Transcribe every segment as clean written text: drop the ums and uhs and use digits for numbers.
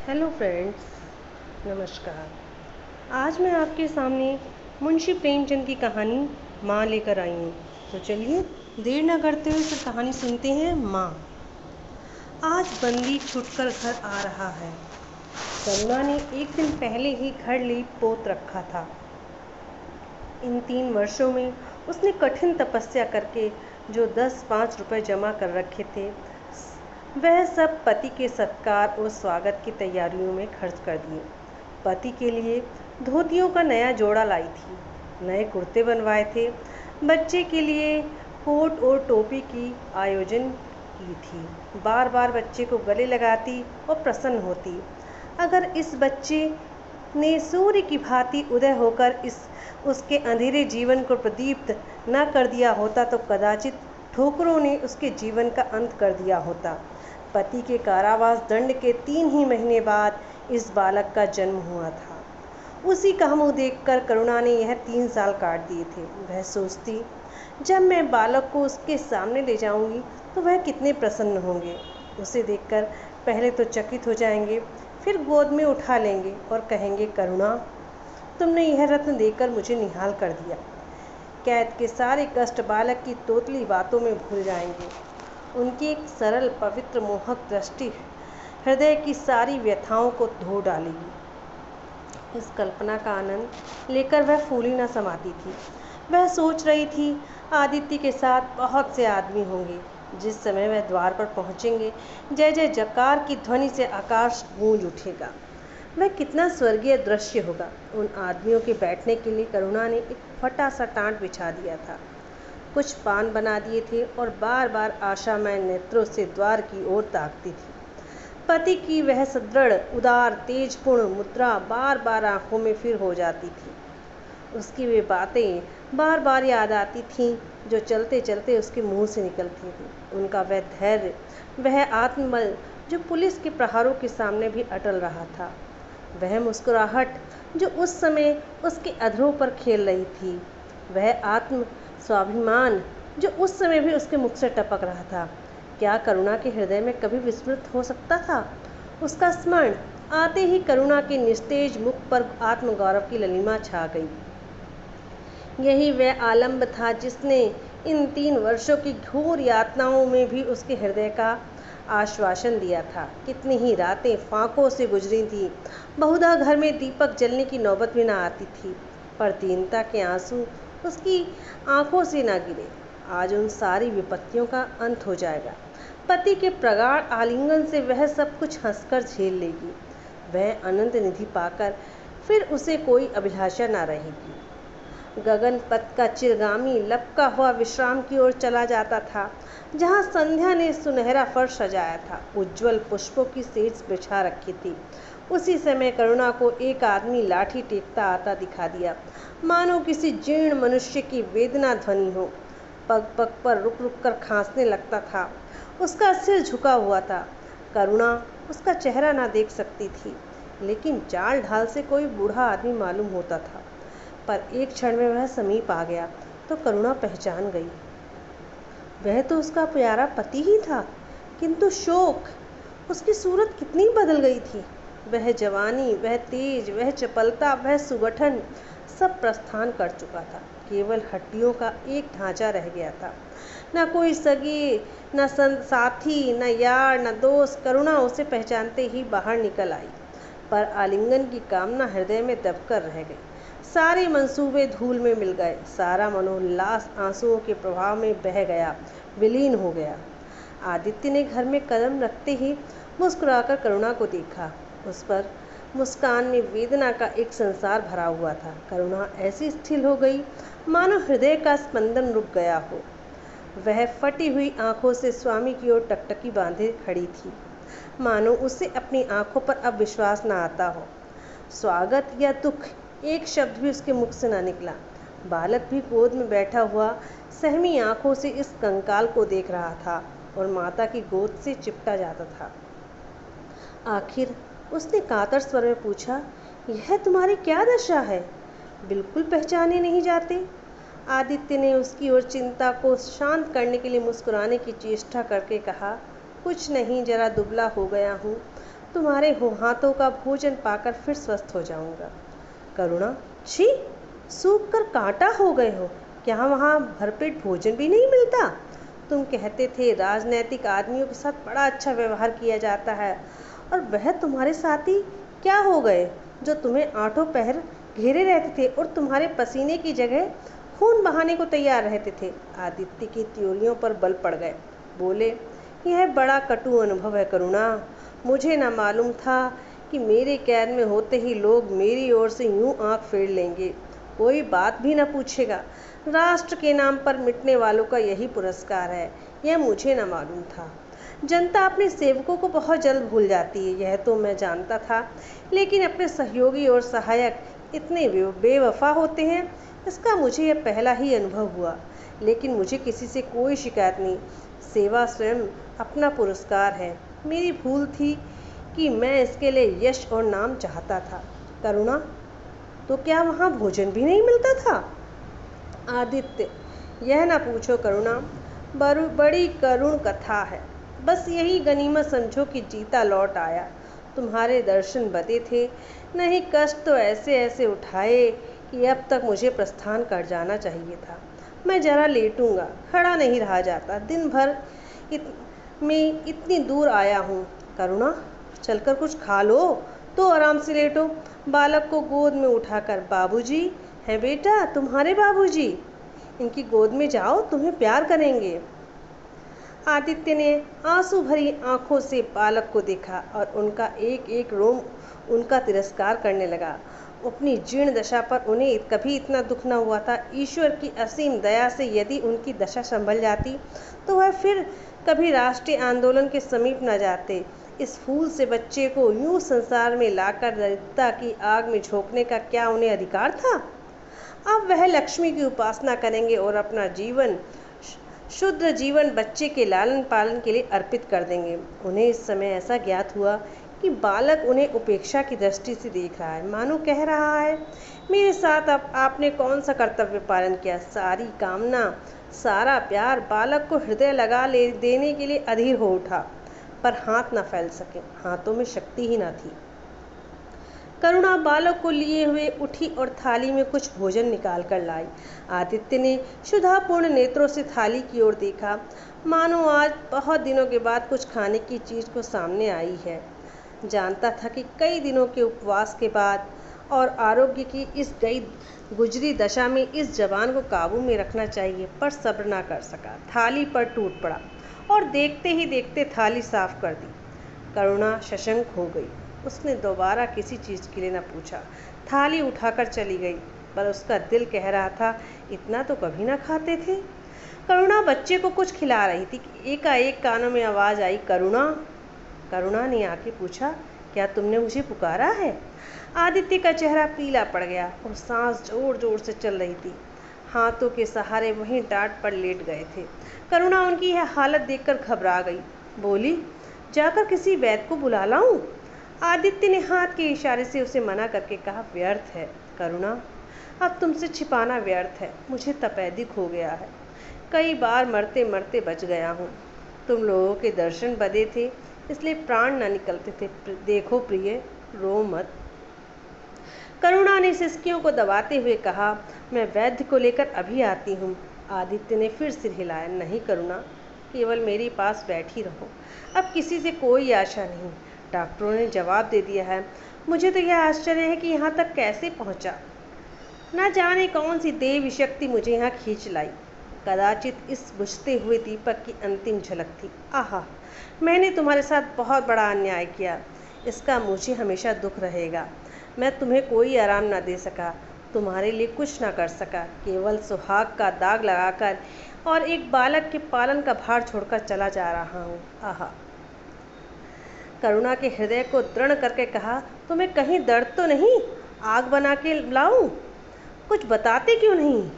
Hello friends, नमस्कार। आज मैं आपके सामने मुंशी प्रेमचंद की कहानी माँ लेकर आई हूँ। तो चलिए देर न करते हुए फिर कहानी सुनते हैं। माँ। आज बंदी छुटकर घर आ रहा है। करुणा ने एक दिन पहले ही घर लीप पोत रखा था। इन 3 वर्षों में उसने कठिन तपस्या करके जो 10-5 रुपए जमा कर रखे थे, वह सब पति के सत्कार और स्वागत की तैयारियों में खर्च कर दिए। पति के लिए धोतियों का नया जोड़ा लाई थी, नए कुर्ते बनवाए थे, बच्चे के लिए कोट और टोपी की आयोजन की थी। बार बार बच्चे को गले लगाती और प्रसन्न होती। अगर इस बच्चे ने सूर्य की भांति उदय होकर उसके अंधेरे जीवन को प्रदीप्त न कर दिया होता तो कदाचित ठोकरों ने उसके जीवन का अंत कर दिया होता। पति के कारावास दंड के 3 ही महीने बाद इस बालक का जन्म हुआ था। उसी का मुँह देखकर करुणा ने यह 3 साल काट दिए थे। वह सोचती, जब मैं बालक को उसके सामने ले जाऊंगी तो वह कितने प्रसन्न होंगे। उसे देखकर पहले तो चकित हो जाएंगे, फिर गोद में उठा लेंगे और कहेंगे, करुणा, तुमने यह रत्न देकर मुझे निहाल कर दिया। कैद के सारे कष्ट बालक की तोतली बातों में भूल जाएंगे। उनकी एक सरल, पवित्र, मोहक दृष्टि हृदय की सारी व्यथाओं को धो डालेगी। इस कल्पना का आनंद लेकर वह फूली न समाती थी। वह सोच रही थी, आदित्य के साथ बहुत से आदमी होंगे। जिस समय वह द्वार पर पहुंचेंगे, जय जय जयकार की ध्वनि से आकाश गूंज उठेगा। वह कितना स्वर्गीय दृश्य होगा। उन आदमियों के बैठने के लिए करुणा ने एक फटा सा टाट बिछा दिया था। कुछ पान बना दिए थे और बार बार आशामय नेत्रों से द्वार की ओर ताकती थी। पति की वह सुदृढ़, उदार, तेजपूर्ण मुद्रा बार बार आंखों में फिर हो जाती थी। उसकी वे बातें बार बार याद आती थीं जो चलते चलते उसके मुंह से निकलती थी। उनका वह धैर्य, वह आत्मबल जो पुलिस के प्रहारों के सामने भी अटल रहा था। वह मुस्कुराहट जो उस समय उसके अधरों पर खेल रही थी। वह आत्म स्वाभिमान जो उस समय भी उसके मुख से टपक रहा था। क्या करुणा के हृदय में कभी विस्मृत हो सकता था? उसका स्मरण आते ही करुणा के निस्तेज मुख पर आत्मगौरव की ललिमा छा गई। यही वह आलंब था जिसने इन 3 वर्षों की घोर यातनाओं में भी उसके हृदय का आश्वासन दिया था। कितनी ही रातें फांकों से गुजरी थी। बहुधा घर में दीपक जलने की नौबत भी न आती थी, पर दीनता के आंसू उसकी आंखों से न गिरे। आज उन सारी विपत्तियों का अंत हो जाएगा। पति के प्रगाढ़ आलिंगन से वह सब कुछ हंसकर झेल लेगी। वह अनंत निधि पाकर फिर उसे कोई अभिलाषा न रहेगी। गगन पथ का चिरगामी लपका हुआ विश्राम की ओर चला जाता था, जहाँ संध्या ने सुनहरा फर्श सजाया था, उज्जवल पुष्पों की सेज बिछा रखी थी। उसी समय करुणा को एक आदमी लाठी टेकता आता दिखा दिया, मानो किसी जीर्ण मनुष्य की वेदना ध्वनि हो। पग पग पर रुक रुक कर खांसने लगता था। उसका सिर झुका हुआ था। करुणा उसका चेहरा ना देख सकती थी, लेकिन चाल ढाल से कोई बूढ़ा आदमी मालूम होता था। पर एक क्षण में वह समीप आ गया तो करुणा पहचान गई। वह तो उसका प्यारा पति ही था, किंतु शोक, उसकी सूरत कितनी बदल गई थी। वह जवानी, वह तेज, वह चपलता, वह सुगठन सब प्रस्थान कर चुका था। केवल हड्डियों का एक ढांचा रह गया था। न कोई सगी, न साथी, न यार, न दोस्त। करुणा उसे पहचानते ही बाहर निकल आई, पर आलिंगन की कामना हृदय में दबकर रह गई। सारे मंसूबे धूल में मिल गए। सारा मनोल्लास आंसुओं के प्रभाव में बह गया, विलीन हो गया। आदित्य ने घर में कदम रखते ही मुस्कुराकर करुणा को देखा। उस पर मुस्कान में वेदना का एक संसार भरा हुआ था। करुणा ऐसी स्थिर हो गई मानो हृदय का स्पंदन रुक गया हो। वह फटी हुई आंखों से स्वामी की ओर टकटकी बांधे खड़ी थी, मानो उसे अपनी आंखों पर अब विश्वास न आता हो। स्वागत या दुख, एक शब्द भी उसके मुख से न निकला। बालक भी गोद में बैठा हुआ सहमी आंखों से इस कंकाल को देख रहा था और माता की गोद से चिपटा जाता था। आखिर उसने कातर स्वर में पूछा, यह तुम्हारी क्या दशा है? बिल्कुल पहचाने नहीं जाते। आदित्य ने उसकी ओर चिंता को शांत करने के लिए मुस्कुराने की चेष्टा करके कहा, कुछ नहीं, जरा दुबला हो गया हूँ। तुम्हारे हाथों का भोजन पाकर फिर स्वस्थ हो जाऊंगा। करुणा, छी, सूख कर कांटा हो गए हो। क्या वहाँ भरपेट भोजन भी नहीं मिलता? तुम कहते थे राजनैतिक आदमियों के साथ बड़ा अच्छा व्यवहार किया जाता है, और वह तुम्हारे साथी क्या हो गए जो तुम्हें आठों पहर घेरे रहते थे और तुम्हारे पसीने की जगह खून बहाने को तैयार रहते थे। आदित्य की त्योरियों पर बल पड़ गए। बोले, यह बड़ा कटु अनुभव है करुणा। मुझे न मालूम था कि मेरे कैद में होते ही लोग मेरी ओर से यूं आंख फेर लेंगे, कोई बात भी न पूछेगा। राष्ट्र के नाम पर मिटने वालों का यही पुरस्कार है, यह मुझे न मालूम था। जनता अपने सेवकों को बहुत जल्द भूल जाती है, यह तो मैं जानता था, लेकिन अपने सहयोगी और सहायक इतने बेवफा होते हैं, इसका मुझे यह पहला ही अनुभव हुआ। लेकिन मुझे किसी से कोई शिकायत नहीं। सेवा स्वयं अपना पुरस्कार है। मेरी भूल थी कि मैं इसके लिए यश और नाम चाहता था। करुणा, तो क्या वहाँ भोजन भी नहीं मिलता था? आदित्य, यह ना पूछो करुणा, बड़ी करुण कथा है। बस यही गनीमत समझो कि जीता लौट आया। तुम्हारे दर्शन बदे थे, नहीं कष्ट तो ऐसे ऐसे उठाए कि अब तक मुझे प्रस्थान कर जाना चाहिए था। मैं जरा लेटूंगा, खड़ा नहीं रहा जाता। दिन भर में इतनी दूर आया हूँ। करुणा, चलकर कुछ खा लो तो आराम से लेटो। बालक को गोद में उठाकर, बाबूजी है बेटा, तुम्हारे बाबूजी, इनकी गोद में जाओ, तुम्हें प्यार करेंगे। आदित्य ने आंसू भरी आंखों से बालक को देखा और उनका एक एक रोम उनका तिरस्कार करने लगा। अपनी जीर्ण दशा पर उन्हें कभी इतना दुख न हुआ था। ईश्वर की असीम दया से यदि उनकी दशा संभल जाती तो वह फिर कभी राष्ट्रीय आंदोलन के समीप न जाते। इस फूल से बच्चे को यूं संसार में लाकर दरिद्रता की आग में झोंकने का क्या उन्हें अधिकार था? अब वह लक्ष्मी की उपासना करेंगे और अपना जीवन, शुद्ध जीवन, बच्चे के लालन पालन के लिए अर्पित कर देंगे। उन्हें इस समय ऐसा ज्ञात हुआ कि बालक उन्हें उपेक्षा की दृष्टि से देख रहा है, मानो कह रहा है, मेरे साथ अब आपने कौन सा कर्तव्य पालन किया? सारी कामना, सारा प्यार बालक को हृदय लगा देने के लिए अधीर हो उठा, पर हाथ न फैल सके, हाथों में शक्ति ही न थी। करुणा बालक को लिए हुए उठी और थाली में कुछ भोजन निकाल कर लाई। आदित्य ने क्षुधापूर्ण नेत्रों से थाली की ओर देखा, मानो आज बहुत दिनों के बाद कुछ खाने की चीज़ को सामने आई है। जानता था कि कई दिनों के उपवास के बाद और आरोग्य की इस गई गुजरी दशा में इस जवान को काबू में रखना चाहिए, पर सब्र ना कर सका। थाली पर टूट पड़ा और देखते ही देखते थाली साफ कर दी। करुणा शशंक हो गई। उसने दोबारा किसी चीज़ के लिए न पूछा, थाली उठाकर चली गई, पर उसका दिल कह रहा था, इतना तो कभी ना खाते थे। करुणा बच्चे को कुछ खिला रही थी कि एकाएक कानों में आवाज़ आई, करुणा। करुणा ने आके पूछा, क्या तुमने मुझे पुकारा है? आदित्य का चेहरा पीला पड़ गया और सांस जोर जोर से चल रही थी। हाथों के सहारे वहीं टाट पर लेट गए थे। करुणा उनकी यह हालत देखकर घबरा गई। बोली, जाकर किसी वैद्य को बुला लाऊं? आदित्य ने हाथ के इशारे से उसे मना करके कहा, व्यर्थ है करुणा, अब तुमसे छिपाना व्यर्थ है। मुझे तपेदिक हो गया है, कई बार मरते मरते बच गया हूँ। तुम लोगों के दर्शन बदे थे, इसलिए प्राण न निकलते थे। देखो प्रिय, रो मत। करुणा ने सिसकियों को दबाते हुए कहा, मैं वैद्य को लेकर अभी आती हूँ। आदित्य ने फिर सिर हिलाया, नहीं करुणा, केवल मेरे पास बैठी रहो, अब किसी से कोई आशा नहीं। डॉक्टरों ने जवाब दे दिया है। मुझे तो यह आश्चर्य है कि यहाँ तक कैसे पहुँचा। न जाने कौन सी देवी शक्ति मुझे यहाँ खींच लाई। कदाचित इस बुझते हुए दीपक की अंतिम झलक थी। आहा, मैंने तुम्हारे साथ बहुत बड़ा अन्याय किया, इसका मुझे हमेशा दुख रहेगा। मैं तुम्हें कोई आराम न दे सका, तुम्हारे लिए कुछ न कर सका, केवल सुहाग का दाग लगाकर और एक बालक के पालन का भार छोड़कर चला जा रहा हूँ। आहा। करुणा के हृदय को दृढ़ करके कहा, तुम्हें कहीं दर्द तो नहीं? आग बना के लाऊं? कुछ बताते क्यों नहीं?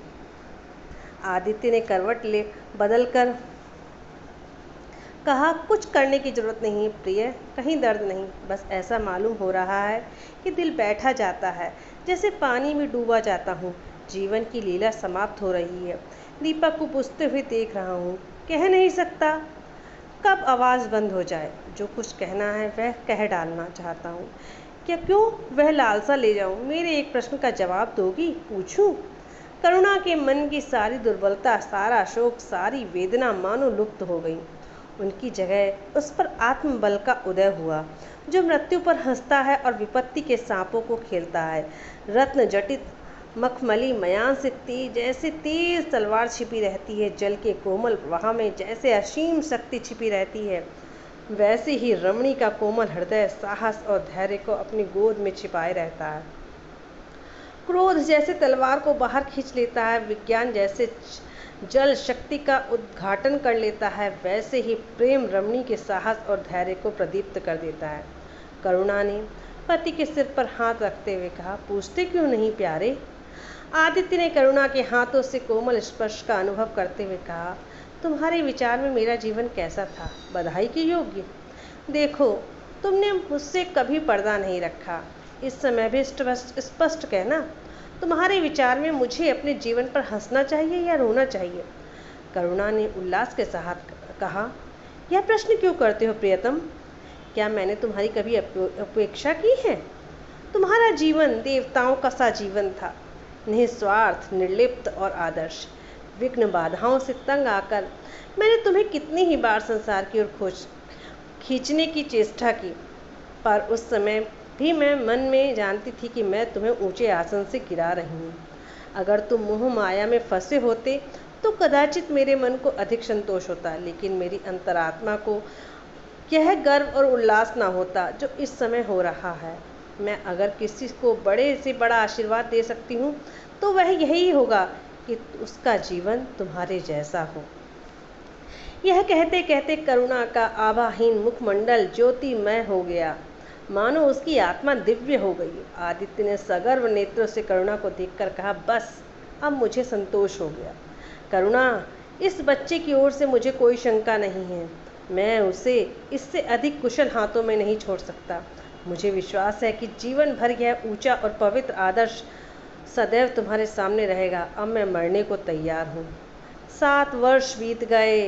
आदित्य ने करवट बदल कर कहा, कुछ करने की जरूरत नहीं प्रिय, कहीं दर्द नहीं, बस ऐसा मालूम हो रहा है कि दिल बैठा जाता है, जैसे पानी में डूबा जाता हूँ। जीवन की लीला समाप्त हो रही है। दीपक को बुझते हुए देख रहा हूँ, कह नहीं सकता कब आवाज़ बंद हो जाए। जो कुछ कहना है वह कह डालना चाहता हूँ। क्या क्यों वह लालसा ले जाऊँ? मेरे एक प्रश्न का जवाब दोगी? पूछूं? करुणा के मन की सारी दुर्बलता, सारा शोक, सारी वेदना मानो लुप्त हो गई। उनकी जगह उस पर आत्मबल का उदय हुआ, जो मृत्यु पर हंसता है और विपत्ति के सांपों को खेलता है। रत्न जटित मखमली मयान से जैसे तेज तलवार छिपी रहती है, जल के कोमल प्रवाह में जैसे असीम शक्ति छिपी रहती है, वैसे ही रमणी का कोमल हृदय साहस और धैर्य को अपनी गोद में छिपाए रहता है। क्रोध जैसे तलवार को बाहर खींच लेता है, विज्ञान जैसे जल शक्ति का उद्घाटन कर लेता है, वैसे ही प्रेम रमणी के साहस और धैर्य को प्रदीप्त कर देता है। करुणा ने पति के सिर पर हाथ रखते हुए कहा, पूछते क्यों नहीं प्यारे? आदित्य ने करुणा के हाथों से कोमल स्पर्श का अनुभव करते हुए कहा, तुम्हारे विचार में मेरा जीवन कैसा था? बधाई के योग्य। देखो, तुमने मुझसे कभी पर्दा नहीं रखा। इस समय भी स्पष्ट कहना, तुम्हारे विचार में मुझे अपने जीवन पर हंसना चाहिए या रोना चाहिए? करुणा ने उल्लास के साथ कहा, यह प्रश्न क्यों करते हो प्रियतम? क्या मैंने तुम्हारी कभी उपेक्षा की है? तुम्हारा जीवन देवताओं का सा जीवन था, निस्वार्थ, निर्लिप्त और आदर्श। विघ्न बाधाओं से तंग आकर मैंने तुम्हें कितनी ही बार संसार की ओर खींचने की चेष्टा की, पर उस समय भी मैं मन में जानती थी कि मैं तुम्हें ऊंचे आसन से गिरा रही हूँ। अगर तुम मोह माया में फंसे होते तो कदाचित मेरे मन को अधिक संतोष होता, लेकिन मेरी अंतरात्मा को यह गर्व और उल्लास ना होता जो इस समय हो रहा है। मैं अगर किसी को बड़े से बड़ा आशीर्वाद दे सकती हूँ तो वह यही होगा कि उसका जीवन तुम्हारे जैसा हो। यह कहते कहते करुणा का आभाहीन मुखमंडल ज्योतिमय हो गया, मानो उसकी आत्मा दिव्य हो गई। आदित्य ने सगर्व नेत्रों से करुणा को देखकर कहा, बस अब मुझे संतोष हो गया। करुणा, इस बच्चे की ओर से मुझे कोई शंका नहीं है। मैं उसे इससे अधिक कुशल हाथों में नहीं छोड़ सकता। मुझे विश्वास है कि जीवन भर यह ऊंचा और पवित्र आदर्श सदैव तुम्हारे सामने रहेगा। अब मैं मरने को तैयार हूँ। 7 वर्ष बीत गए।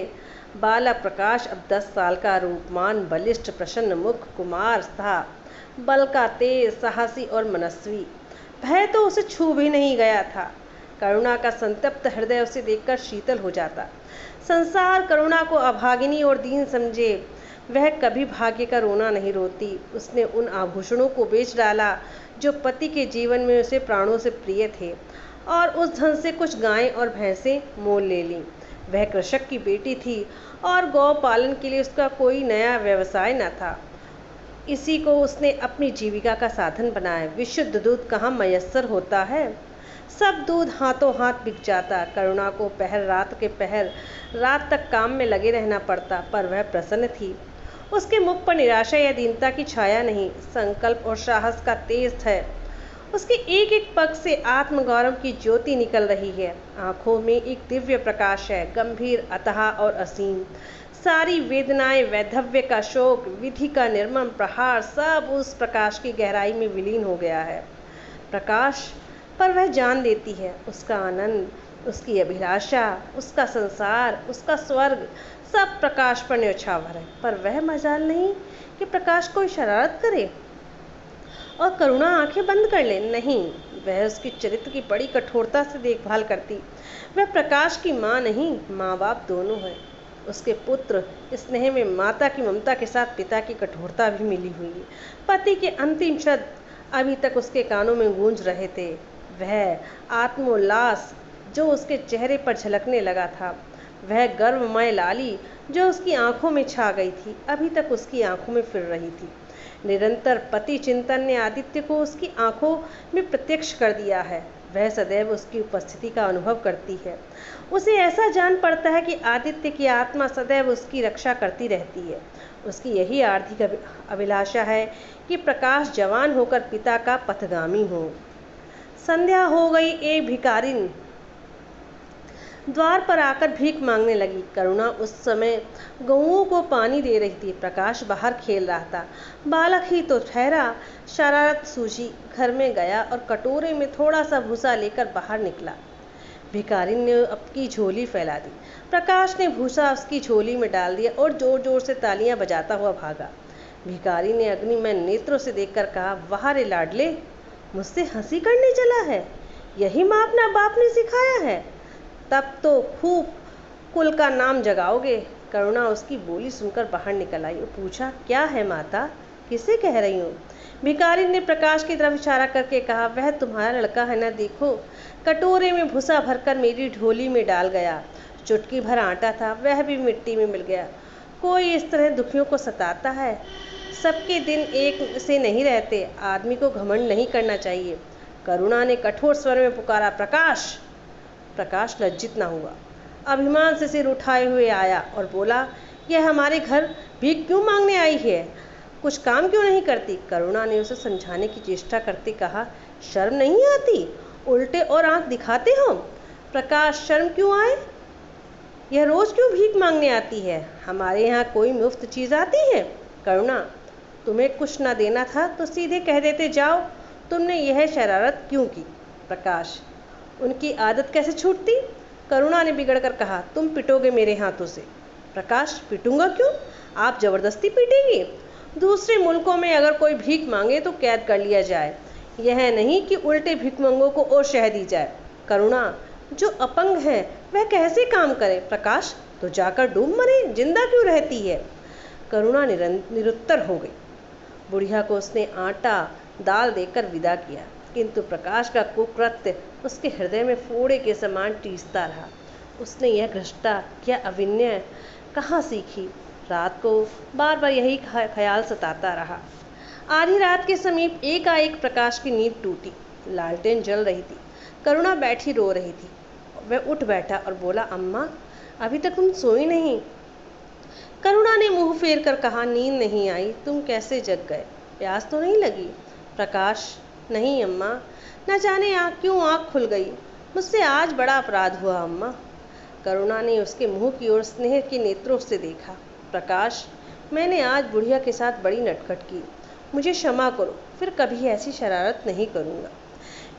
बालक प्रकाश अब 10 साल का, रूपमान, बलिष्ठ, प्रसन्न मुख कुमार था, बल का तेज, साहसी और मनस्वी। भय तो उसे छू भी नहीं गया था। करुणा का संतप्त हृदय उसे देखकर शीतल हो जाता। संसार करुणा को अभागिनी और दीन समझे, वह कभी भाग्य का रोना नहीं रोती। उसने उन आभूषणों को बेच डाला जो पति के जीवन में उसे प्राणों से प्रिय थे, और उस धन से कुछ गायें और भैंसें मोल ले लीं। वह कृषक की बेटी थी और गौ पालन के लिए उसका कोई नया व्यवसाय न था। इसी को उसने अपनी जीविका का साधन बनाया। विशुद्ध दूध कहाँ मयस्सर होता है, सब दूध हाथों हाथ बिक जाता। करुणा को पहर रात तक काम में लगे रहना पड़ता, पर वह प्रसन्न थी। उसके मुख पर निराशा या दीनता की छाया नहीं, संकल्प और साहस का तेज है। उसके एक एक पग से आत्मगौरव की ज्योति निकल रही है। आंखों में एक दिव्य प्रकाश है, गंभीर, अथाह और असीम। सारी वेदनाएं, वैधव्य का शोक, विधि का निर्मम प्रहार, सब उस प्रकाश की गहराई में विलीन हो गया है। प्रकाश पर वह जान देती है। उसका आनंद, उसकी अभिलाषा, उसका संसार, उसका स्वर्ग, सब प्रकाश पर न्यौछावर है। पर वह मजाल नहीं कि प्रकाश कोई शरारत करे और करुणा आंखें बंद कर ले। नहीं, वह उसके चरित्र की बड़ी कठोरता से देखभाल करती। वह प्रकाश की माँ नहीं, माँ बाप दोनों है। उसके पुत्र स्नेह में माता की ममता के साथ पिता की कठोरता भी मिली हुई है। पति के अंतिम शब्द अभी तक उसके कानों में गूंज रहे थे। वह आत्मोल्लास जो उसके चेहरे पर झलकने लगा था, वह गर्वमय लाली जो उसकी आंखों में छा गई थी, अभी तक उसकी आंखों में फिर रही थी। निरंतर पति चिंतन ने आदित्य को उसकी आंखों में प्रत्यक्ष कर दिया है। वह सदैव उसकी उपस्थिति का अनुभव करती है। उसे ऐसा जान पड़ता है कि आदित्य की आत्मा सदैव उसकी रक्षा करती रहती है। उसकी यही आर्थिक अभिलाषा है कि प्रकाश जवान होकर पिता का पथगामी हो। संध्या हो गई। एक भिखारिन द्वार पर आकर भीख मांगने लगी। करुणा उस समय गऊओं को पानी दे रही थी। प्रकाश बाहर खेल रहा था। बालक ही तो ठहरा। शरारत सूझी, घर में गया और कटोरे में थोड़ा सा भूसा लेकर बाहर निकला। भिखारी ने अपनी झोली फैला दी। प्रकाश ने भूसा उसकी झोली में डाल दिया और जोर जोर से तालियां बजाता हुआ भागा। भिखारी ने अग्निमय नेत्रों से देखकर कहा, वाह रे लाडले, मुझसे हंसी करने चला है? यही माँ अपना बाप ने सिखाया है? तब तो खूब कुल का नाम जगाओगे। करुणा उसकी बोली सुनकर बाहर निकल आई और पूछा, क्या है माता, किसे कह रही हो? भिखारी ने प्रकाश की तरफ इशारा करके कहा, वह तुम्हारा लड़का है ना, देखो कटोरे में भूसा भरकर मेरी झोली में डाल गया। चुटकी भर आटा था, वह भी मिट्टी में मिल गया। कोई इस तरह दुखियों को सताता है? सबके दिन एक से नहीं रहते। आदमी को घमंड नहीं करना चाहिए। करुणा ने कठोर स्वर में पुकारा, प्रकाश। प्रकाश लज्जित ना हुआ, अभिमान से सिर उठाए हुए आया और बोला, यह हमारे घर भीख क्यों मांगने आई है? कुछ काम क्यों नहीं करती? करुणा ने उसे समझाने की चेष्टा करते कहा, शर्म नहीं आती? उल्टे और आंख दिखाते हो। प्रकाश, शर्म क्यों आए? यह रोज क्यों भीख मांगने आती है? हमारे यहाँ कोई मुफ्त चीज आती है? करुणा, तुम्हें कुछ ना देना था तो सीधे कह देते, जाओ, तुमने यह शरारत क्यों की? प्रकाश, उनकी आदत कैसे छूटती? करुणा ने बिगड़कर कहा, तुम पिटोगे मेरे हाथों से। प्रकाश, पिटूंगा क्यों? आप जबरदस्ती पीटेंगे? दूसरे मुल्कों में अगर कोई भीख मांगे तो कैद कर लिया जाए, यह नहीं कि उल्टे भिखमंगों को और शह दी जाए। करुणा, जो अपंग है वह कैसे काम करे? प्रकाश, तो जाकर डूब मरे, जिंदा क्यों रहती है? करुणा निरुत्तर हो गई। बुढ़िया को उसने आटा दाल देकर विदा किया, किंतु प्रकाश का कुकृत्य उसके हृदय में फोड़े के समान टीसता रहा। उसने यह घृष्टता, यह अविनय कहाँ सीखी? रात को बार बार यही ख्याल सताता रहा। आधी रात के समीप एकाएक प्रकाश की नींद टूटी। लालटेन जल रही थी। करुणा बैठी रो रही थी। वह उठ बैठा और बोला, अम्मा, अभी तक तुम सोई नहीं? करुणा ने मुंह फेर कर कहा, नींद नहीं आई, तुम कैसे जग गए? प्यास तो नहीं लगी? प्रकाश, नहीं अम्मा, न जाने क्यों आँख खुल गई। मुझसे आज बड़ा अपराध हुआ अम्मा। करुणा ने उसके मुंह की ओर स्नेह के नेत्रों से देखा। प्रकाश, मैंने आज बुढ़िया के साथ बड़ी नटखट की, मुझे क्षमा करो, फिर कभी ऐसी शरारत नहीं करूँगा।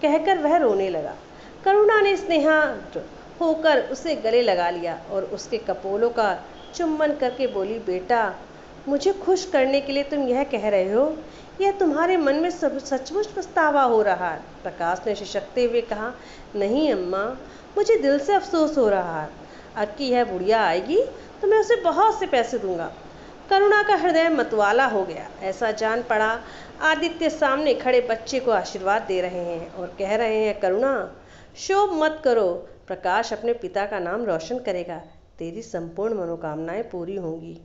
कहकर वह रोने लगा। करुणा ने स्नेहार्द्र होकर उसे गले लगा लिया और उसके कपोलों का चुम्बन करके बोली, बेटा, मुझे खुश करने के लिए तुम यह कह रहे हो? यह तुम्हारे मन में सचमुच पछतावा हो रहा है? प्रकाश ने शिशकते हुए कहा, नहीं अम्मा, मुझे दिल से अफसोस हो रहा है। अब की यह बुढ़िया आएगी तो मैं उसे बहुत से पैसे दूंगा। करुणा का हृदय मतवाला हो गया। ऐसा जान पड़ा आदित्य सामने खड़े बच्चे को आशीर्वाद दे रहे हैं और कह रहे हैं, करुणा, शोभ मत करो, प्रकाश अपने पिता का नाम रोशन करेगा, तेरी संपूर्ण मनोकामनाएं पूरी होंगी।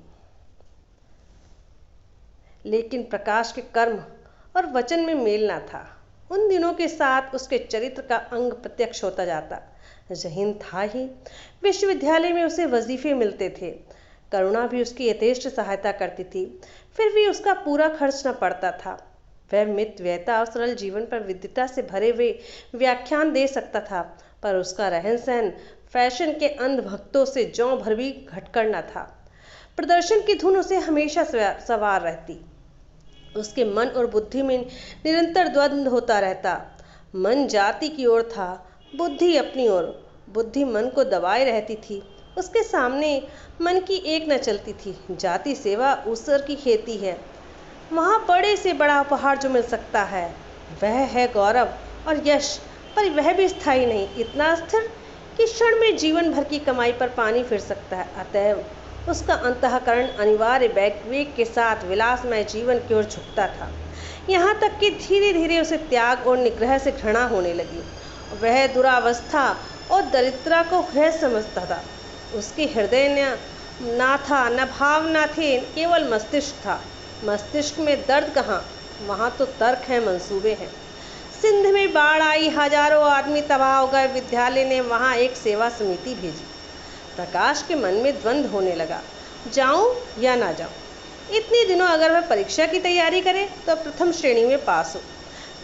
लेकिन प्रकाश के कर्म और वचन में मेल ना था। उन दिनों के साथ उसके चरित्र का अंग प्रत्यक्ष होता जाता। जहीन था ही। विश्वविद्यालय में उसे वजीफे मिलते थे। करुणा भी उसकी यथेष्ट सहायता करती थी, फिर भी उसका पूरा खर्च न पड़ता था। वह मित व्ययता और सरल जीवन पर विद्वता से भरे हुए व्याख्यान दे सकता था, पर उसका रहन सहन फैशन के अंधभक्तों से जौं भर भी घटकर न था। प्रदर्शन की धुन उसे हमेशा सवार रहती। उसके मन और बुद्धि में निरंतर द्वंद्व होता रहता। मन जाति की ओर था, बुद्धि अपनी ओर। बुद्धि मन को दबाए रहती थी। उसके सामने मन की एक न चलती थी। जाति सेवा ऊसर की खेती है। वहाँ बड़े से बड़ा उपहार जो मिल सकता है वह है गौरव और यश, पर वह भी स्थायी नहीं, इतना स्थिर कि क्षण में जीवन भर की कमाई पर पानी फिर सकता है। अतएव उसका अंतःकरण अनिवार्य वेग के साथ विलासमय जीवन की ओर झुकता था, यहाँ तक कि धीरे धीरे उसे त्याग और निग्रह से घृणा होने लगी। वह दुरावस्था और दरिद्रता को वह समझता था। उसके हृदय ना था, न भावना थे, केवल मस्तिष्क था। मस्तिष्क में दर्द कहाँ, वहाँ तो तर्क है, मंसूबे हैं। सिंध में बाढ़ आई, हजारों आदमी तबाह हो गए। विद्यालय ने वहाँ एक सेवा समिति भेजी। प्रकाश के मन में द्वंद्व होने लगा, जाऊं या ना जाऊं। इतने दिनों अगर वह परीक्षा की तैयारी करे तो प्रथम श्रेणी में पास हो।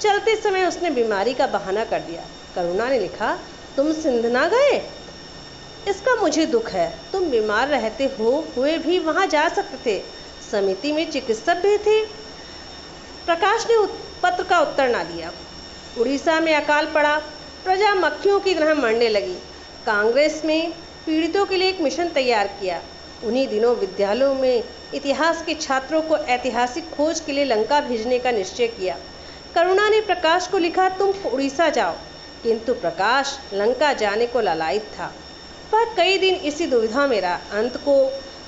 चलते समय उसने बीमारी का बहाना कर दिया। करुणा ने लिखा, तुम सिंध ना गए, इसका मुझे दुख है। तुम बीमार रहते हुए भी वहाँ जा सकते थे। समिति में चिकित्सक भी थे। प्रकाश ने पत्र का उत्तर ना दिया। उड़ीसा में अकाल पड़ा। प्रजा मक्खियों की तरह मरने लगी। कांग्रेस में पीड़ितों के लिए एक मिशन तैयार किया। उन्हीं दिनों विद्यालयों में इतिहास के छात्रों को ऐतिहासिक खोज के लिए लंका भेजने का निश्चय किया। करुणा ने प्रकाश को लिखा, तुम उड़ीसा जाओ, किंतु प्रकाश लंका जाने को लालायित था। वह कई दिन इसी दुविधा में रहा। अंत को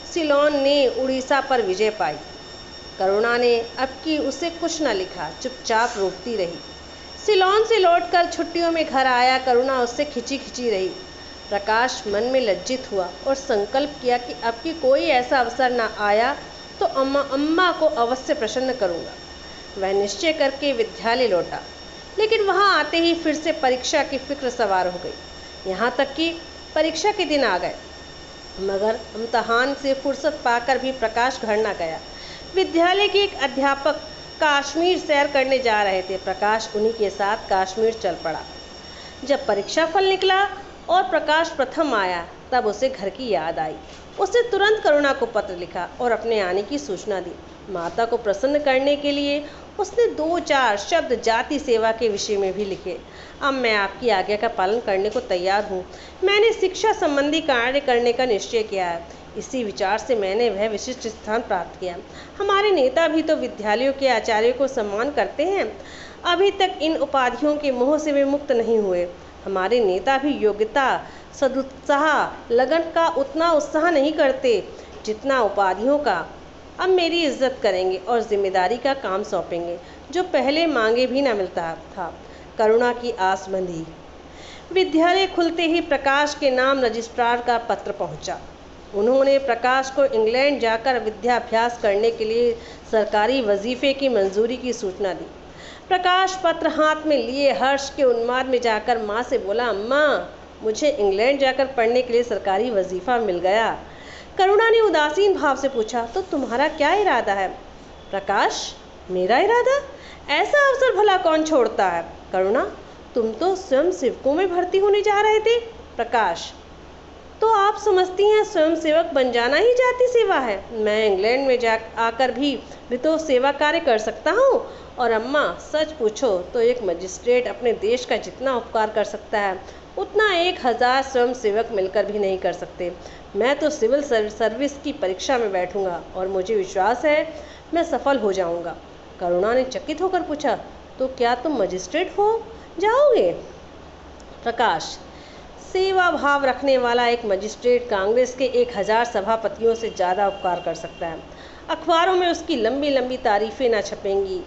सिलोन ने उड़ीसा पर विजय पाई। करुणा ने अब की उसे कुछ न लिखा, चुपचाप रोकती रही। सिलोन से लौटकर छुट्टियों में घर आया करुणा उससे खिंची खिंची रही। प्रकाश मन में लज्जित हुआ और संकल्प किया कि अब की कोई ऐसा अवसर न आया तो अम्मा को अवश्य प्रसन्न करूंगा। वह निश्चय करके विद्यालय लौटा, लेकिन वहां आते ही फिर से परीक्षा की फिक्र सवार हो गई। यहाँ तक कि परीक्षा के दिन आ गए, मगर इम्तहान से फुर्सत पाकर भी प्रकाश घर न गया। विद्यालय के एक अध्यापक कश्मीर सैर करने जा रहे थे। प्रकाश उन्हीं के साथ कश्मीर चल पड़ा। जब परीक्षा फल निकला और प्रकाश प्रथम आया, तब उसे घर की याद आई। उसने तुरंत करुणा को पत्र लिखा और अपने आने की सूचना दी। माता को प्रसन्न करने के लिए उसने 2-4 शब्द जाति सेवा के विषय में भी लिखे। अब मैं आपकी आज्ञा का पालन करने को तैयार हूँ। मैंने शिक्षा संबंधी कार्य करने का निश्चय किया है। इसी विचार से मैंने वह विशिष्ट स्थान प्राप्त किया। हमारे नेता भी तो विद्यालयों के आचार्यों को सम्मान करते हैं। अभी तक इन उपाधियों के मोह से वे मुक्त नहीं हुए। हमारे नेता भी योग्यता, सदुत्साह, लगन का उतना उत्साह नहीं करते जितना उपाधियों का। अब मेरी इज्जत करेंगे और जिम्मेदारी का काम सौंपेंगे, जो पहले मांगे भी न मिलता था। करुणा की आस बंधी। विद्यालय खुलते ही प्रकाश के नाम रजिस्ट्रार का पत्र पहुंचा। उन्होंने प्रकाश को इंग्लैंड जाकर विद्याभ्यास करने के लिए सरकारी वजीफे की मंजूरी की सूचना दी। प्रकाश पत्र हाथ में लिए हर्ष के उन्माद में जाकर माँ से बोला, अम्मा, मुझे इंग्लैंड जाकर पढ़ने के लिए सरकारी वजीफा मिल गया। करुणा ने उदासीन भाव से पूछा, तो तुम्हारा क्या इरादा है? प्रकाश, मेरा इरादा? ऐसा अवसर भला कौन छोड़ता है? करुणा, तुम तो स्वयं सेवकों में भर्ती होने जा रहे थे। प्रकाश, तो आप समझती हैं स्वयं सेवक बन जाना ही जाति सेवा है? मैं इंग्लैंड में आकर भी तो सेवा कार्य कर सकता हूँ। और अम्मा, सच पूछो तो एक मजिस्ट्रेट अपने देश का जितना उपकार कर सकता है, उतना 1000 स्वयं सेवक मिलकर भी नहीं कर सकते। मैं तो सिविल सर्विस की परीक्षा में बैठूंगा और मुझे विश्वास है मैं सफल हो जाऊंगा। करुणा ने चकित होकर पूछा, तो क्या तुम मजिस्ट्रेट हो जाओगे? प्रकाश, सेवा भाव रखने वाला एक मजिस्ट्रेट कांग्रेस के 1000 सभापतियों से ज़्यादा उपकार कर सकता है। अखबारों में उसकी लंबी लंबी तारीफें ना छपेंगी,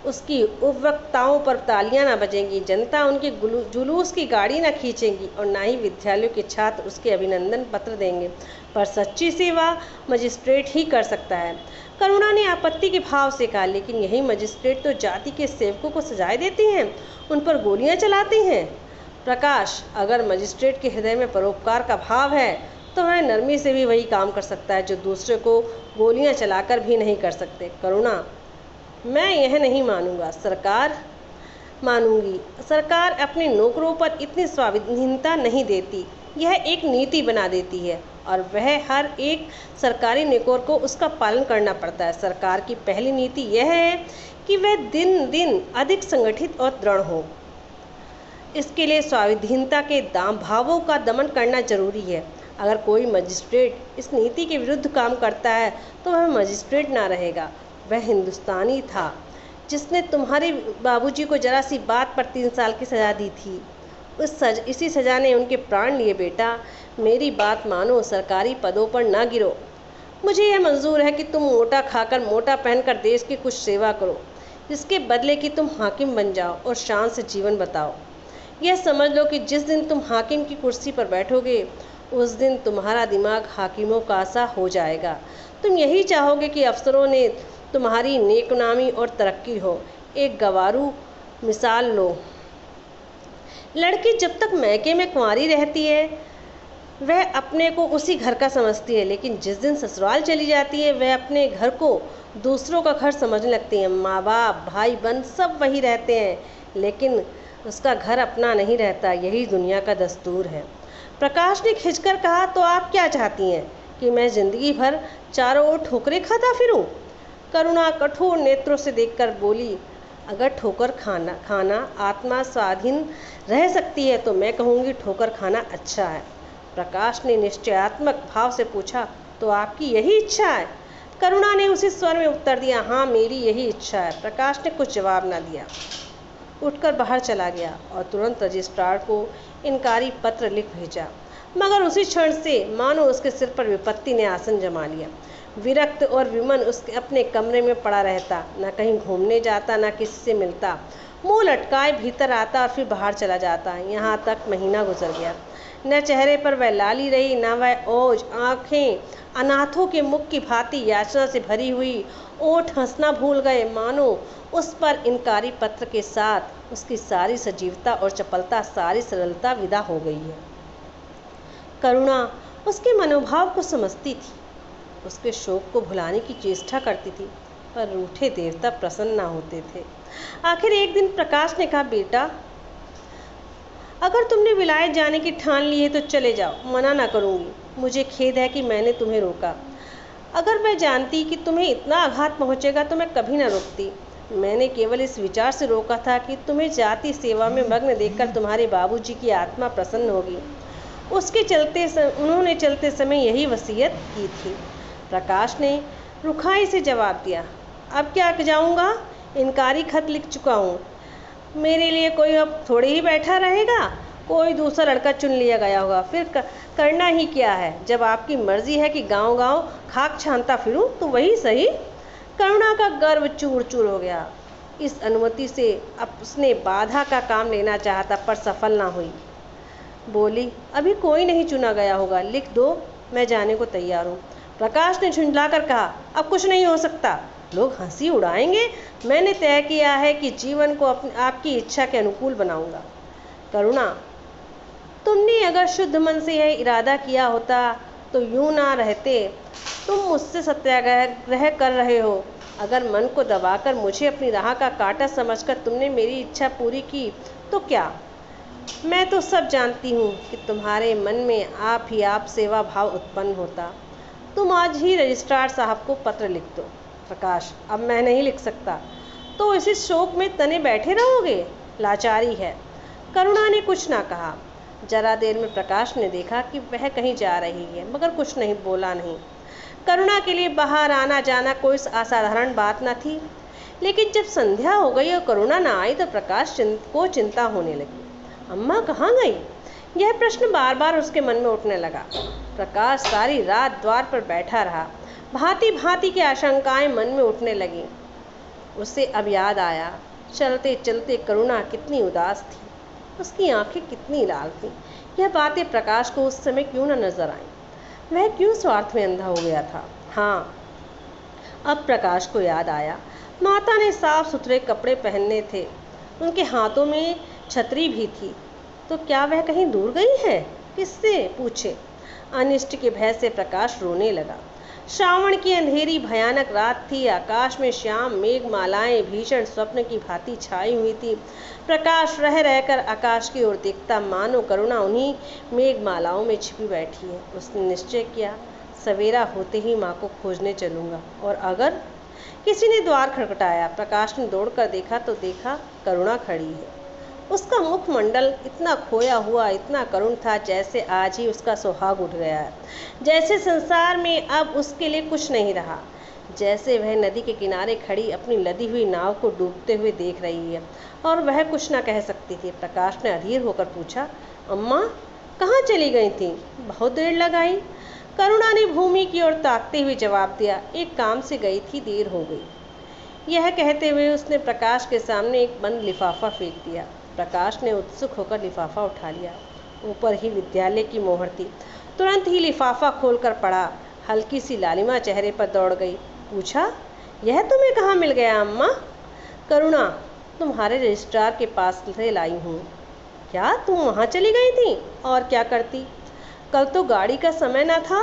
उसकी उपवक्ताओं पर तालियां ना बजेंगी, जनता उनके जुलूस की गाड़ी ना खींचेंगी और ना ही विद्यालयों के छात्र उसके अभिनंदन पत्र देंगे। पर सच्ची सेवा मजिस्ट्रेट ही कर सकता है। करुणा ने आपत्ति के भाव से कहा, लेकिन यही मजिस्ट्रेट तो जाति के सेवकों को सजाएं देते हैं, उन पर गोलियां चलाते हैं। प्रकाश, अगर मजिस्ट्रेट के हृदय में परोपकार का भाव है तो वह नरमी से भी वही काम कर सकता है जो दूसरे को गोलियां चलाकर भी नहीं कर सकते। करुणा, मैं यह नहीं मानूंगा। सरकार अपने नौकरों पर इतनी स्वाधीनता नहीं देती, यह एक नीति बना देती है और वह हर एक सरकारी नौकर को उसका पालन करना पड़ता है। सरकार की पहली नीति यह है कि वह दिन दिन अधिक संगठित और दृढ़ हो। इसके लिए स्वाधीनता के भावों का दमन करना जरूरी है। अगर कोई मजिस्ट्रेट इस नीति के विरुद्ध काम करता है तो वह मजिस्ट्रेट ना रहेगा। वह हिंदुस्तानी था जिसने तुम्हारे बाबूजी को जरा सी बात पर 3 साल की सज़ा दी थी। इसी सज़ा ने उनके प्राण लिए। बेटा, मेरी बात मानो, सरकारी पदों पर ना गिरो। मुझे यह मंजूर है कि तुम मोटा खाकर मोटा पहनकर देश की कुछ सेवा करो, जिसके बदले कि तुम हाकिम बन जाओ और शान से जीवन बताओ। यह समझ लो कि जिस दिन तुम हाकिम की कुर्सी पर बैठोगे उस दिन तुम्हारा दिमाग हाकिमों का सा हो जाएगा। तुम यही चाहोगे कि अफसरों ने तुम्हारी नेकनामी और तरक्की हो। एक गवारू मिसाल लो। लड़की जब तक मैके में कुंवारी रहती है वह अपने को उसी घर का समझती है, लेकिन जिस दिन ससुराल चली जाती है वह अपने घर को दूसरों का घर समझने लगती है। माँ बाप, भाई बहन सब वही रहते हैं, लेकिन उसका घर अपना नहीं रहता। यही दुनिया का दस्तूर है। प्रकाश ने खिंचकर कहा, तो आप क्या चाहती हैं कि मैं जिंदगी भर चारों ओर ठोकरें खाता फिरूं? करुणा कठोर नेत्रों से देखकर बोली, अगर ठोकर खाना आत्मा स्वाधीन रह सकती है तो मैं कहूँगी ठोकर खाना अच्छा है। प्रकाश ने निश्चयात्मक भाव से पूछा, तो आपकी यही इच्छा है? करुणा ने उसी स्वर में उत्तर दिया, हाँ मेरी यही इच्छा है। प्रकाश ने कुछ जवाब न दिया, उठकर बाहर चला गया और तुरंत रजिस्ट्रार को इनकारी पत्र लिख भेजा। मगर उसी क्षण से मानो उसके सिर पर विपत्ति ने आसन जमा लिया। विरक्त और विमन उसके अपने कमरे में पड़ा रहता, न कहीं घूमने जाता, न किसी से मिलता, मुंह लटकाए भीतर आता और फिर बाहर चला जाता। यहाँ तक महीना गुजर गया। न चेहरे पर वह लाली रही, न वह ओज, आंखें अनाथों के मुख की भांति याचना से भरी हुई, ओठ हंसना भूल गए, मानो उस पर इनकारी पत्र के साथ उसकी सारी सजीवता और चपलता, सारी सरलता विदा हो गई है। करुणा उसके मनोभाव को समझती थी, उसके शोक को भुलाने की चेष्टा करती थी, पर रूठे देवता प्रसन्न न होते थे। आखिर एक दिन प्रकाश ने कहा, बेटा अगर तुमने विलायत जाने की ठान ली है तो चले जाओ, मना ना करूँगी। मुझे खेद है कि मैंने तुम्हें रोका। अगर मैं जानती कि तुम्हें इतना आघात पहुँचेगा तो मैं कभी ना रोकती। मैंने केवल इस विचार से रोका था कि तुम्हें जाति सेवा में मग्न देखकर तुम्हारे बाबूजी की आत्मा प्रसन्न होगी। उन्होंने चलते समय यही वसीयत की थी। प्रकाश ने रुखाई से जवाब दिया, अब क्या जाऊँगा? इनकारी खत लिख चुका हूँ। मेरे लिए कोई अब थोड़े ही बैठा रहेगा, कोई दूसरा लड़का चुन लिया गया होगा। फिर करना ही क्या है? जब आपकी मर्जी है कि गांव गांव खाक छानता फिरूं तो वही सही। करुणा का गर्व चूर चूर हो गया। इस अनुमति से अब उसने बाधा का काम लेना चाहा था, पर सफल ना हुई। बोली, अभी कोई नहीं चुना गया होगा, लिख दो, मैं जाने को तैयार हूँ। प्रकाश ने झुंझलाकर कहा, अब कुछ नहीं हो सकता, लोग हंसी उड़ाएंगे। मैंने तय किया है कि जीवन को आपकी इच्छा के अनुकूल बनाऊंगा। करुणा, तुमने अगर शुद्ध मन से यह इरादा किया होता तो यूं ना रहते। तुम मुझसे सत्याग्रह कर रहे हो। अगर मन को दबाकर मुझे अपनी राह का कांटा समझकर तुमने मेरी इच्छा पूरी की तो क्या? मैं तो सब जानती हूँ कि तुम्हारे मन में आप ही आप सेवा भाव उत्पन्न होता। तुम आज ही रजिस्ट्रार साहब को पत्र लिख दो। प्रकाश, अब मैं नहीं लिख सकता। तो इसी शोक में तने बैठे रहोगे? लाचारी है। करुणा ने कुछ ना कहा। जरा देर में प्रकाश ने देखा कि वह कहीं जा रही है, मगर कुछ नहीं बोला नहीं। करुणा के लिए बाहर आना जाना कोई असाधारण बात न थी, लेकिन जब संध्या हो गई और करुणा ना आई तो प्रकाश को चिंता होने लगी। अम्मा कहाँ गई? यह प्रश्न बार बार उसके मन में उठने लगा। प्रकाश सारी रात द्वार पर बैठा रहा। भांति भांति की आशंकाएं मन में उठने लगीं। उसे अब याद आया, चलते चलते करुणा कितनी उदास थी, उसकी आंखें कितनी लाल थीं। यह बातें प्रकाश को उस समय क्यों न नजर आईं? वह क्यों स्वार्थ में अंधा हो गया था? हाँ, अब प्रकाश को याद आया, माता ने साफ सुथरे कपड़े पहनने थे, उनके हाथों में छतरी भी थी। तो क्या वह कहीं दूर गई है? किससे पूछे? अनिष्ट के भय से प्रकाश रोने लगा। श्रावण की अंधेरी भयानक रात थी। आकाश में श्याम मेघमालाएं भीषण स्वप्न की भांति छाई हुई थी। प्रकाश रह रहकर आकाश की ओर देखता, मानो करुणा उन्हीं मेघमालाओं में छिपी बैठी है। उसने निश्चय किया, सवेरा होते ही माँ को खोजने चलूँगा। और अगर किसी ने द्वार खटखटाया, प्रकाश ने दौड़कर देखा तो देखा करुणा खड़ी है। उसका मुखमंडल इतना खोया हुआ, इतना करुण था, जैसे आज ही उसका सुहाग उठ गया है, जैसे संसार में अब उसके लिए कुछ नहीं रहा, जैसे वह नदी के किनारे खड़ी अपनी लदी हुई नाव को डूबते हुए देख रही है और वह कुछ न कह सकती थी। प्रकाश ने अधीर होकर पूछा, अम्मा कहाँ चली गई थी? बहुत देर लगाई। करुणा ने भूमि की ओर ताकते हुए जवाब दिया, एक काम से गई थी, देर हो गई। यह कहते हुए उसने प्रकाश के सामने एक बंद लिफाफा फेंक दिया। प्रकाश ने उत्सुक होकर लिफाफा उठा लिया। ऊपर ही विद्यालय की मोहर थी। तुरंत ही लिफाफा खोलकर पढ़ा। हल्की सी लालिमा चेहरे पर दौड़ गई। पूछा, यह तुम्हें कहाँ मिल गया अम्मा? करुणा, तुम्हारे रजिस्ट्रार के पास से लाई हूँ। क्या तुम वहाँ चली गई थी? और क्या करती? कल तो गाड़ी का समय न था।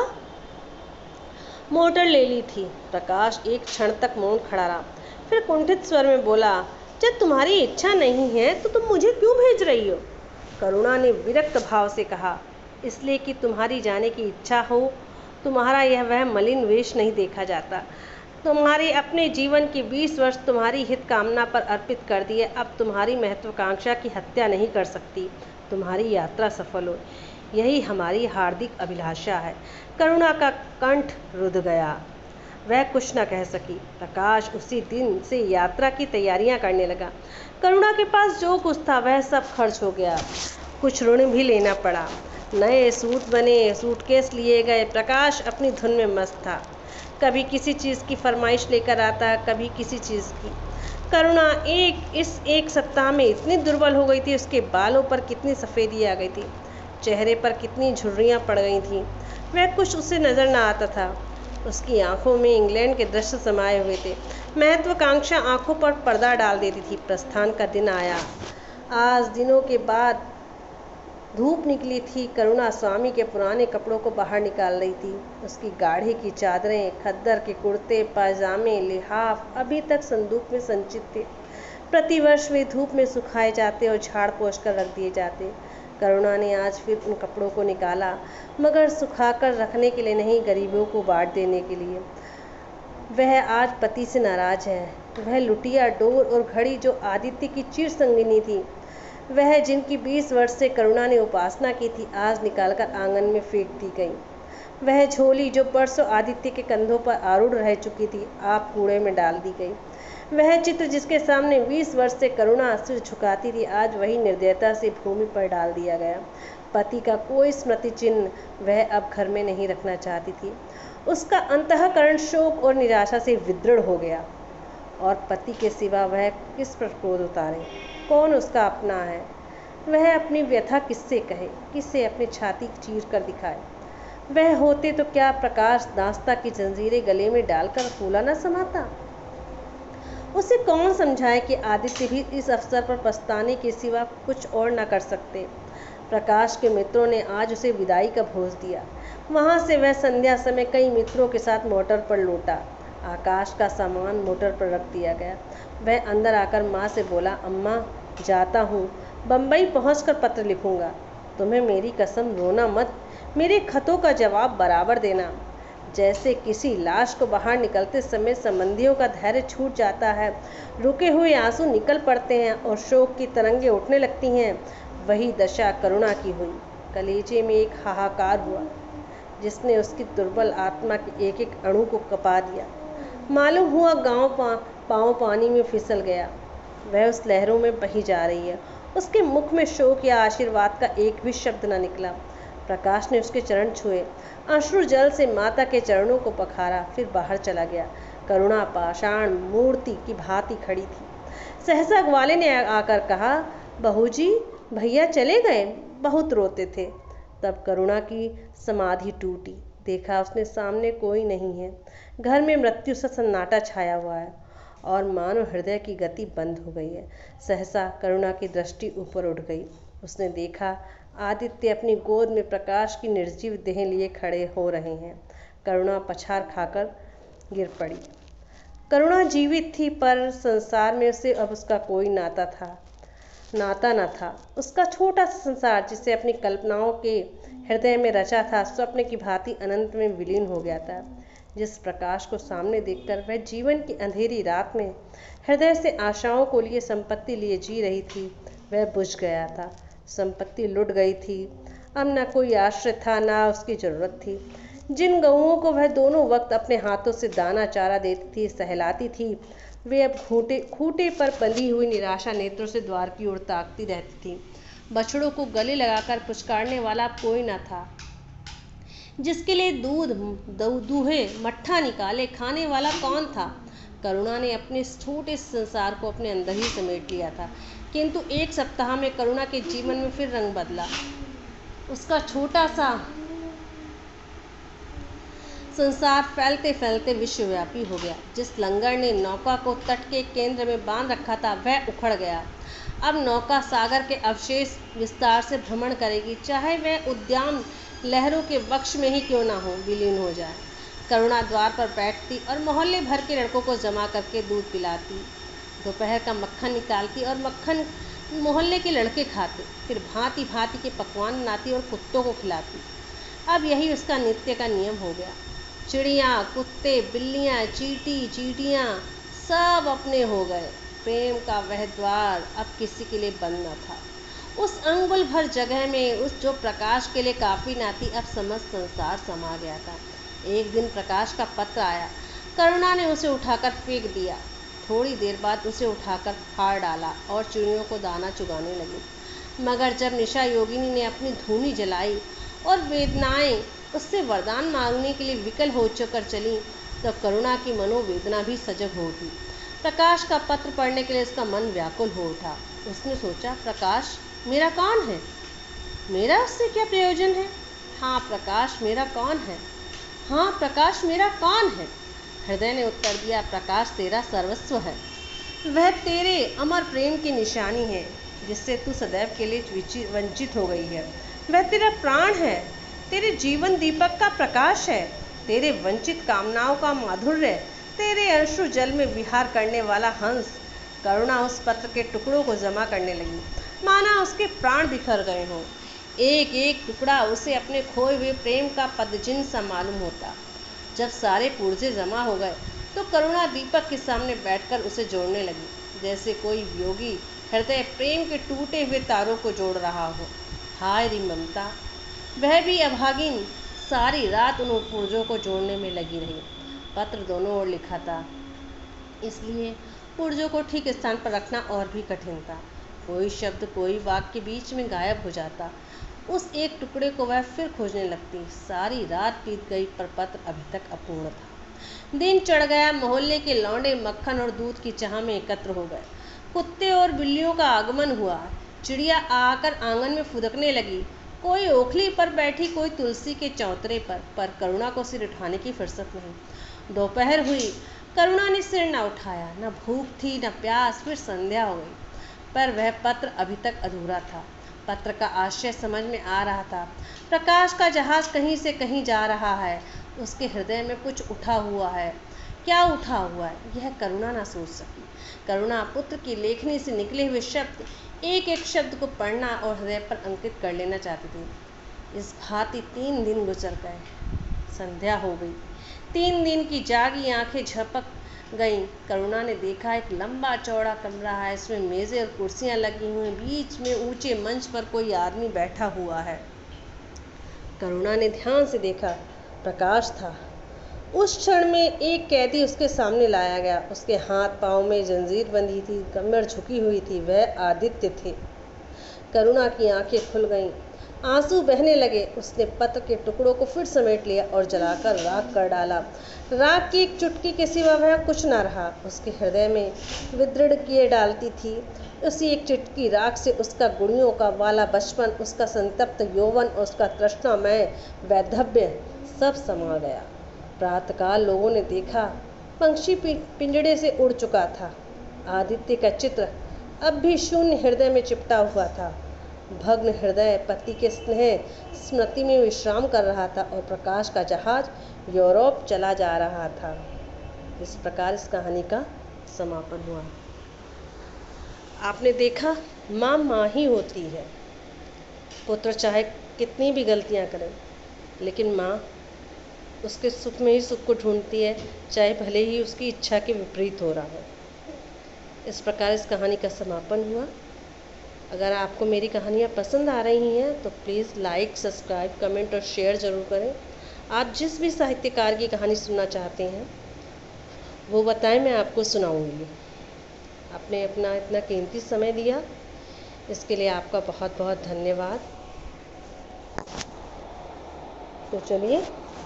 मोटर ले ली थी। प्रकाश एक क्षण तक मौन खड़ा रहा, फिर कुंठित स्वर में बोला, जब तुम्हारी इच्छा नहीं है तो तुम मुझे क्यों भेज रही हो? करुणा ने विरक्त भाव से कहा, इसलिए कि तुम्हारी जाने की इच्छा हो। तुम्हारा यह वह मलिन वेश नहीं देखा जाता। तुम्हारे अपने जीवन के 20 वर्ष तुम्हारी हित कामना पर अर्पित कर दिए। अब तुम्हारी महत्वाकांक्षा की हत्या नहीं कर सकती। तुम्हारी यात्रा सफल हो, यही हमारी हार्दिक अभिलाषा है। करुणा का कंठ रुध गया। वह कुछ न कह सकी। प्रकाश उसी दिन से यात्रा की तैयारियां करने लगा। करुणा के पास जो कुछ था वह सब खर्च हो गया। कुछ ऋण भी लेना पड़ा। नए सूट बने, सूटकेस लिए गए। प्रकाश अपनी धुन में मस्त था। कभी किसी चीज़ की फरमाइश लेकर आता, कभी किसी चीज़ की। करुणा एक सप्ताह में इतनी दुर्बल हो गई थी। उसके बालों पर कितनी सफ़ेदी आ गई थी, चेहरे पर कितनी झुर्रियाँ पड़ गई थीं। वह कुछ उसे नज़र न आता था। उसकी आंखों में इंग्लैंड के दृश्य समाये हुए थे। महत्वाकांक्षा आंखों पर पर्दा डाल देती थी। प्रस्थान का दिन आया। आज दिनों के बाद धूप निकली थी। करुणा स्वामी के पुराने कपड़ों को बाहर निकाल रही थी। उसकी गाढ़े की चादरें, खद्दर के कुर्ते, पायजामे, लिहाफ अभी तक संदूक में संचित थे। प्रतिवर्ष वे धूप में सुखाए जाते और झाड़ पोंछ कर रख दिए जाते। करुणा ने आज फिर उन कपड़ों को निकाला, मगर सुखाकर रखने के लिए नहीं, गरीबों को बांट देने के लिए। वह आज पति से नाराज है। वह लुटिया डोर और घड़ी जो आदित्य की चिर संगिनी थी, वह जिनकी 20 वर्ष से करुणा ने उपासना की थी, आज निकालकर आंगन में फेंक दी गई। वह झोली जो परसों आदित्य के कंधों पर आरूढ़ रह चुकी थी, आप कूड़े में डाल दी गई। वह चित्र जिसके सामने 20 वर्ष से करुणा सिर झुकाती थी, आज वही निर्दयता से भूमि पर डाल दिया गया। पति का कोई स्मृति चिन्ह वह अब घर में नहीं रखना चाहती थी। उसका अंतःकरण शोक और निराशा से विदृढ़ हो गया। और पति के सिवा वह किस पर क्रोध उतारे? कौन उसका अपना है? वह अपनी व्यथा किससे कहे, किससे अपनी छाती चीर कर दिखाए? वह होते तो क्या प्रकाश दास्ता की जंजीरें गले में डालकर फूला न समाता? उसे कौन समझाए कि आदित्य भी इस अवसर पर पछताने के सिवा कुछ और न कर सकते। प्रकाश के मित्रों ने आज उसे विदाई का भोज दिया। वहां से वह संध्या समय कई मित्रों के साथ मोटर पर लौटा। आकाश का सामान मोटर पर रख दिया गया। वह अंदर आकर माँ से बोला, अम्मा जाता हूँ, बम्बई पहुँचकर पत्र लिखूँगा। तुम्हें मेरी कसम, रोना मत, मेरे खतों का जवाब बराबर देना। जैसे किसी लाश को बाहर निकलते समय संबंधियों का धैर्य छूट जाता है, रुके हुए आंसू निकल पड़ते हैं और शोक की तरंगें उठने लगती हैं, वही दशा करुणा की हुई। कलेजे में एक हाहाकार हुआ जिसने उसकी दुर्बल आत्मा के एक एक अणु को कपा दिया। मालूम हुआ पाँव पानी में फिसल गया। वह उस लहरों में बही जा रही है। उसके मुख में शोक या आशीर्वाद का एक भी शब्द न निकला। प्रकाश ने उसके चरण छुए, अश्रु जल से माता के चरणों को पखारा, फिर बाहर चला गया। करुणा पाषाण मूर्ति की भांति खड़ी थी। सहसा ग्वाले ने आकर कहा, बहू जी, भैया चले गए, बहुत रोते थे। तब करुणा की समाधि टूटी। देखा उसने सामने कोई नहीं है। घर में मृत्यु सा सन्नाटा छाया हुआ है और मानो हृदय की गति बंद हो गई है। सहसा करुणा की दृष्टि ऊपर उठ गई। उसने देखा आदित्य अपनी गोद में प्रकाश की निर्जीव देह लिए खड़े हो रहे हैं। करुणा पछाड़ खाकर गिर पड़ी। करुणा जीवित थी, पर संसार में उससे अब उसका कोई नाता न था। उसका छोटा सा संसार जिसे अपनी कल्पनाओं के हृदय में रचा था, स्वप्न की भांति अनंत में विलीन हो गया था। जिस प्रकाश को सामने देखकर वह जीवन की अंधेरी रात में हृदय से आशाओं को लिए, संपत्ति लिए जी रही थी, वह बुझ गया था। संपत्ति लुट गई थी। अब न कोई आश्रय था, न उसकी जरूरत थी। जिन गऊओं को वह दोनों वक्त अपने हाथों से दाना चारा देती थी, सहलाती थी, वे अब खूंटे पर बंधी हुई निराशा नेत्रों से द्वार की ओर ताकती रहती थी। बछड़ों को गले लगाकर पुचकारने वाला कोई न था। जिसके लिए दूहे मट्ठा निकाले खाने वाला कौन था? करुणा ने अपने छोटे संसार को अपने अंदर ही समेट लिया था, किंतु एक सप्ताह में करुणा के जीवन में फिर रंग बदला। उसका छोटा सा संसार फैलते फैलते विश्वव्यापी हो गया। जिस लंगर ने नौका को तट के केंद्र में बांध रखा था, वह उखड़ गया। अब नौका सागर के अवशेष विस्तार से भ्रमण करेगी, चाहे वह उद्यान लहरों के वक्ष में ही क्यों ना हो, विलीन हो जाए। करुणा द्वार पर बैठती और मोहल्ले भर के लड़कों को जमा करके दूध पिलाती। दोपहर का मक्खन निकालती और मक्खन मोहल्ले के लड़के खाते। फिर भांति भांति के पकवान बनाती और कुत्तों को खिलाती। अब यही उसका नित्य का नियम हो गया। चिड़ियाँ, कुत्ते, बिल्लियाँ, चींटियाँ सब अपने हो गए। प्रेम का वह द्वार अब किसी के लिए बंद न था। उस अंगुल भर जगह में उस जो प्रकाश के लिए काफ़ी ना थी, अब समस्त संसार समा गया था। एक दिन प्रकाश का पत्र आया। करुणा ने उसे उठाकर फेंक दिया। थोड़ी देर बाद उसे उठाकर फाड़ डाला और चिड़ियों को दाना चुगाने लगी। मगर जब निशा योगिनी ने अपनी धूनी जलाई और वेदनाएं उससे वरदान मांगने के लिए विकल हो चुकर चली, तो करुणा की मनोवेदना भी सजग हो उठी। प्रकाश का पत्र पढ़ने के लिए उसका मन व्याकुल हो उठा। उसने सोचा, प्रकाश मेरा कौन है? मेरा उससे क्या प्रयोजन है? हाँ, प्रकाश मेरा कौन है? हाँ, प्रकाश मेरा कौन है? हृदय ने उत्तर दिया, प्रकाश तेरा सर्वस्व है। वह तेरे अमर प्रेम की निशानी है, जिससे तू सदैव के लिए वंचित हो गई है। वह तेरा प्राण है, तेरे जीवन दीपक का प्रकाश है, तेरे वंचित कामनाओं का माधुर्य, तेरे अश्रु जल में विहार करने वाला हंस। करुणा उस पत्र के टुकड़ों को जमा करने लगी, माना उसके प्राण बिखर गए हों। एक एक टुकड़ा उसे अपने खोए हुए प्रेम का पदचिन्ह सा मालूम होता। जब सारे पुर्जे जमा हो गए तो करुणा दीपक के सामने बैठकर उसे जोड़ने लगी, जैसे कोई योगी हृदय प्रेम के टूटे हुए तारों को जोड़ रहा हो। हाय री ममता! वह भी अभागिन सारी रात उन पुर्जों को जोड़ने में लगी रही। पत्र दोनों ओर लिखा था, इसलिए पुर्जों को ठीक स्थान पर रखना और भी कठिन था। कोई शब्द, कोई वाक्य बीच में गायब हो जाता। उस एक टुकड़े को वह फिर खोजने लगती। सारी रात बीत गई पर पत्र अभी तक अपूर्ण था। दिन चढ़ गया। मोहल्ले के लौंडे मक्खन और दूध की चाह में एकत्र हो गए। कुत्ते और बिल्लियों का आगमन हुआ। चिड़िया आकर आंगन में फुदकने लगी। कोई ओखली पर बैठी, कोई तुलसी के चौतरे पर करुणा को सिर उठाने की फुर्सत नहीं। दोपहर हुई, करुणा ने सिर न उठाया। न भूख थी न प्यास। फिर संध्या हो गई, पर वह पत्र अभी तक अधूरा था। पत्र का आशय समझ में आ रहा था। प्रकाश का जहाज कहीं से कहीं जा रहा है। उसके हृदय में कुछ उठा हुआ है। क्या उठा हुआ है, यह करुणा ना सोच सकी। करुणा पुत्र की लेखनी से निकले हुए शब्द, एक एक शब्द को पढ़ना और हृदय पर अंकित कर लेना चाहती थी। इस भांति 3 दिन गुजर गए। संध्या हो गई। 3 दिन की जागी आंखें झपक गईं। करुणा ने देखा, एक लंबा चौड़ा कमरा है। इसमें मेज़ें और कुर्सियां लगी हुई। बीच में ऊंचे मंच पर कोई आदमी बैठा हुआ है। करुणा ने ध्यान से देखा, प्रकाश था। उस क्षण में एक कैदी उसके सामने लाया गया। उसके हाथ पांव में जंजीर बंधी थी, कमर झुकी हुई थी। वह आदित्य थे। करुणा की आंखें खुल गईं, आंसू बहने लगे। उसने पत्र के टुकड़ों को फिर समेट लिया और जलाकर राख कर डाला। राख की एक चुटकी के सिवा वह कुछ न रहा। उसके हृदय में विदृढ़ किए डालती थी। उसी एक चुटकी राख से उसका गुड़ियों का वाला बचपन, उसका संतप्त यौवन, उसका तृष्णामय वैधव्य सब समा गया। प्रातःकाल लोगों ने देखा, पंछी पिंजड़े से उड़ चुका था। आदित्य का चित्र अब भी शून्य हृदय में चिपटा हुआ था। भग्न हृदय पति के स्नेह स्मृति में विश्राम कर रहा था और प्रकाश का जहाज यूरोप चला जा रहा था। इस प्रकार इस कहानी का समापन हुआ। आपने देखा, माँ माँ ही होती है। पुत्र चाहे कितनी भी गलतियाँ करे, लेकिन माँ उसके सुख में ही सुख को ढूंढती है, चाहे भले ही उसकी इच्छा के विपरीत हो रहा हो। इस प्रकार इस कहानी का समापन हुआ। अगर आपको मेरी कहानियाँ पसंद आ रही हैं तो प्लीज़ लाइक, सब्सक्राइब, कमेंट और शेयर ज़रूर करें। आप जिस भी साहित्यकार की कहानी सुनना चाहते हैं वो बताएं, मैं आपको सुनाऊंगी। आपने अपना इतना कीमती समय दिया, इसके लिए आपका बहुत बहुत धन्यवाद। तो चलिए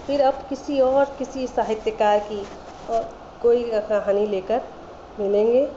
फिर अब किसी साहित्यकार की और कोई कहानी लेकर मिलेंगे।